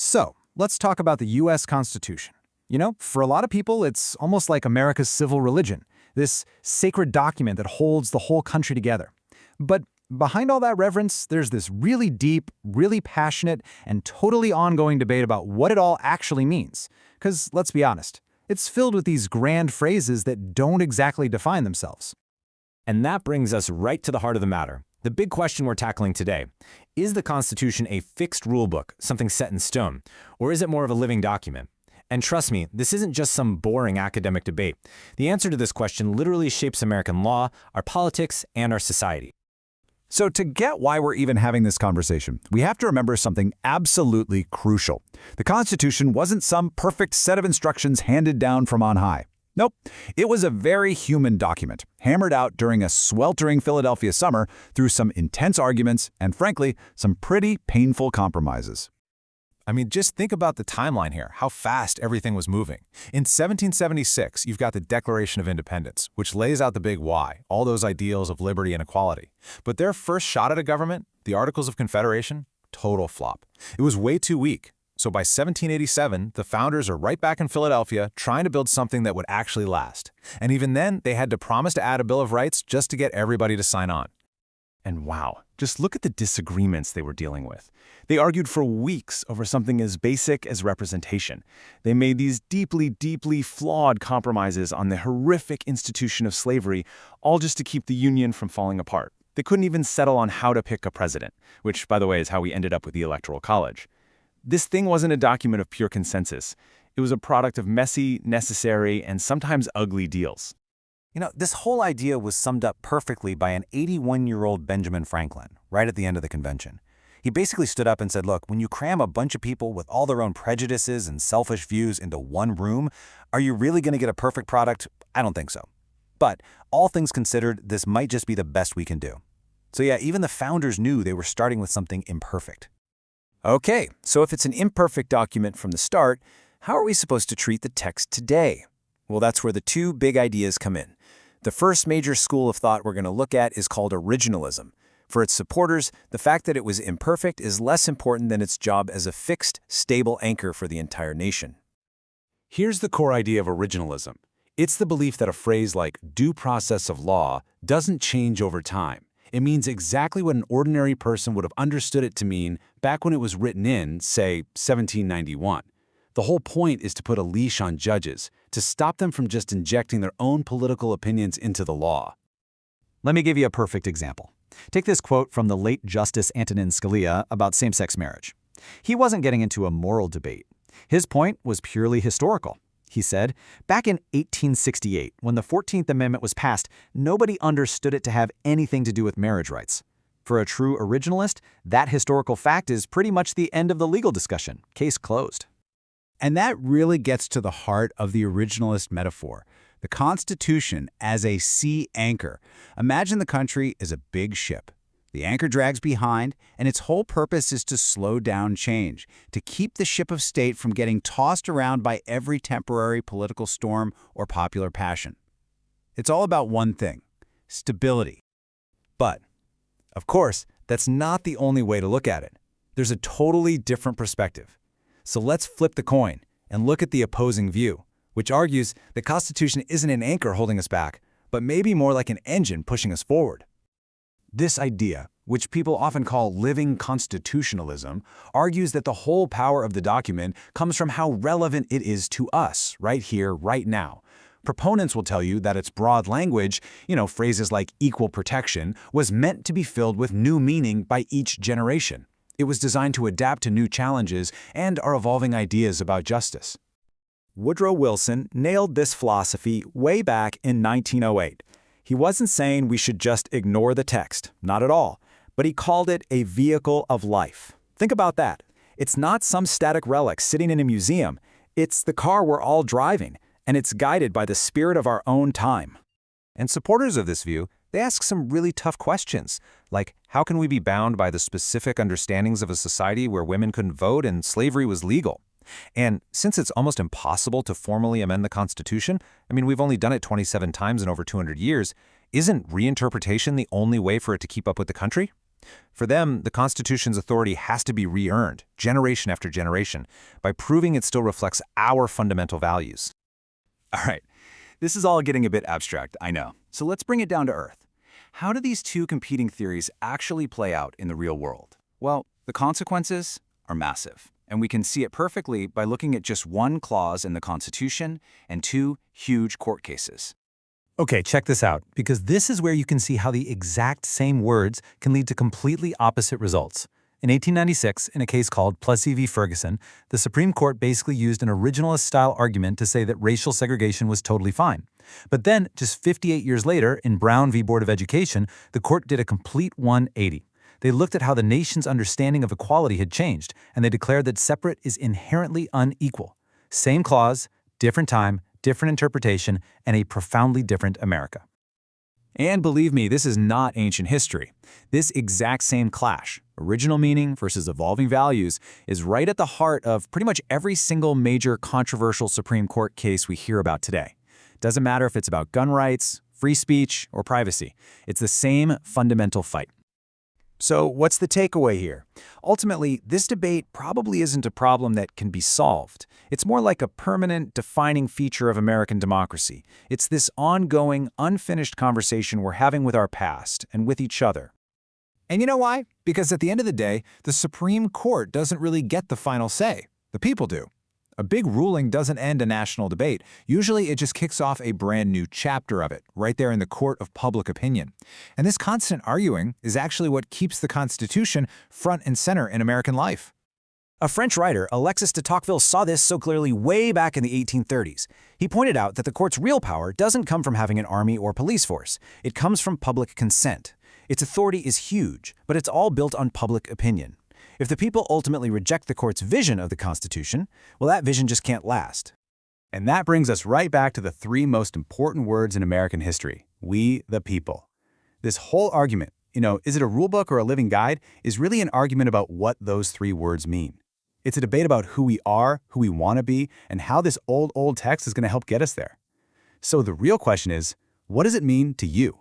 So, let's talk about the U.S. Constitution. For a lot of people, it's almost like America's civil religion, this sacred document that holds the whole country together. But behind all that reverence, there's this really deep, really passionate, and totally ongoing debate about what it all actually means. Because, let's be honest, it's filled with these grand phrases that don't exactly define themselves. And that brings us right to the heart of the matter. The big question we're tackling today. Is the Constitution a fixed rulebook, something set in stone, or is it more of a living document? And trust me, this isn't just some boring academic debate. The answer to this question literally shapes American law, our politics, and our society. So to get why we're even having this conversation, we have to remember something absolutely crucial. The Constitution wasn't some perfect set of instructions handed down from on high. Nope, it was a very human document, hammered out during a sweltering Philadelphia summer through some intense arguments and, frankly, some pretty painful compromises. Just think about the timeline here, how fast everything was moving. In 1776, you've got the Declaration of Independence, which lays out the big why, all those ideals of liberty and equality. But their first shot at a government, the Articles of Confederation, total flop. It was way too weak. So by 1787, the founders are right back in Philadelphia trying to build something that would actually last. And even then, they had to promise to add a Bill of Rights just to get everybody to sign on. And wow, just look at the disagreements they were dealing with. They argued for weeks over something as basic as representation. They made these deeply, deeply flawed compromises on the horrific institution of slavery, all just to keep the Union from falling apart. They couldn't even settle on how to pick a president, which, by the way, is how we ended up with the Electoral College. This thing wasn't a document of pure consensus. It was a product of messy, necessary, and sometimes ugly deals. This whole idea was summed up perfectly by an 81-year-old Benjamin Franklin, right at the end of the convention. He basically stood up and said, look, when you cram a bunch of people with all their own prejudices and selfish views into one room, are you really going to get a perfect product? I don't think so. But all things considered, this might just be the best we can do. So yeah, even the founders knew they were starting with something imperfect. Okay, so if it's an imperfect document from the start, how are we supposed to treat the text today? Well, that's where the two big ideas come in. The first major school of thought we're going to look at is called originalism. For its supporters, the fact that it was imperfect is less important than its job as a fixed, stable anchor for the entire nation. Here's the core idea of originalism. It's the belief that a phrase like due process of law doesn't change over time. It means exactly what an ordinary person would have understood it to mean back when it was written in, say, 1791. The whole point is to put a leash on judges, to stop them from just injecting their own political opinions into the law. Let me give you a perfect example. Take this quote from the late Justice Antonin Scalia about same-sex marriage. He wasn't getting into a moral debate. His point was purely historical. He said, back in 1868, when the 14th Amendment was passed, nobody understood it to have anything to do with marriage rights. For a true originalist, that historical fact is pretty much the end of the legal discussion. Case closed. And that really gets to the heart of the originalist metaphor, the Constitution as a sea anchor. Imagine the country as a big ship. The anchor drags behind, and its whole purpose is to slow down change, to keep the ship of state from getting tossed around by every temporary political storm or popular passion. It's all about one thing: stability. But, of course, that's not the only way to look at it. There's a totally different perspective. So let's flip the coin and look at the opposing view, which argues the Constitution isn't an anchor holding us back, but maybe more like an engine pushing us forward. This idea, which people often call living constitutionalism, argues that the whole power of the document comes from how relevant it is to us, right here, right now. Proponents will tell you that its broad language, phrases like equal protection, was meant to be filled with new meaning by each generation. It was designed to adapt to new challenges and our evolving ideas about justice. Woodrow Wilson nailed this philosophy way back in 1908. He wasn't saying we should just ignore the text, not at all, but he called it a vehicle of life. Think about that. It's not some static relic sitting in a museum. It's the car we're all driving, and it's guided by the spirit of our own time. And supporters of this view, they ask some really tough questions, like how can we be bound by the specific understandings of a society where women couldn't vote and slavery was legal? And since it's almost impossible to formally amend the Constitution, we've only done it 27 times in over 200 years, isn't reinterpretation the only way for it to keep up with the country? For them, the Constitution's authority has to be re-earned, generation after generation, by proving it still reflects our fundamental values. All right, this is all getting a bit abstract, I know. So let's bring it down to earth. How do these two competing theories actually play out in the real world? Well, the consequences are massive, and we can see it perfectly by looking at just one clause in the Constitution and two huge court cases. Okay, check this out, because this is where you can see how the exact same words can lead to completely opposite results. In 1896, in a case called Plessy v. Ferguson, the Supreme Court basically used an originalist-style argument to say that racial segregation was totally fine. But then, just 58 years later, in Brown v. Board of Education, the court did a complete 180. They looked at how the nation's understanding of equality had changed, and they declared that separate is inherently unequal. Same clause, different time, different interpretation, and a profoundly different America. And believe me, this is not ancient history. This exact same clash, original meaning versus evolving values, is right at the heart of pretty much every single major controversial Supreme Court case we hear about today. Doesn't matter if it's about gun rights, free speech, or privacy. It's the same fundamental fight. So what's the takeaway here? Ultimately, this debate probably isn't a problem that can be solved. It's more like a permanent, defining feature of American democracy. It's this ongoing, unfinished conversation we're having with our past and with each other. And you know why? Because at the end of the day, the Supreme Court doesn't really get the final say. The people do. A big ruling doesn't end a national debate. Usually it just kicks off a brand new chapter of it, right there in the court of public opinion. And this constant arguing is actually what keeps the Constitution front and center in American life. A French writer, Alexis de Tocqueville, saw this so clearly way back in the 1830s. He pointed out that the court's real power doesn't come from having an army or police force. It comes from public consent. Its authority is huge, but it's all built on public opinion. If the people ultimately reject the court's vision of the Constitution, well, that vision just can't last. And that brings us right back to the three most important words in American history: we the people. This whole argument, is it a rulebook or a living guide, is really an argument about what those three words mean. It's a debate about who we are, who we want to be, and how this old text is going to help get us there. So the real question is, what does it mean to you?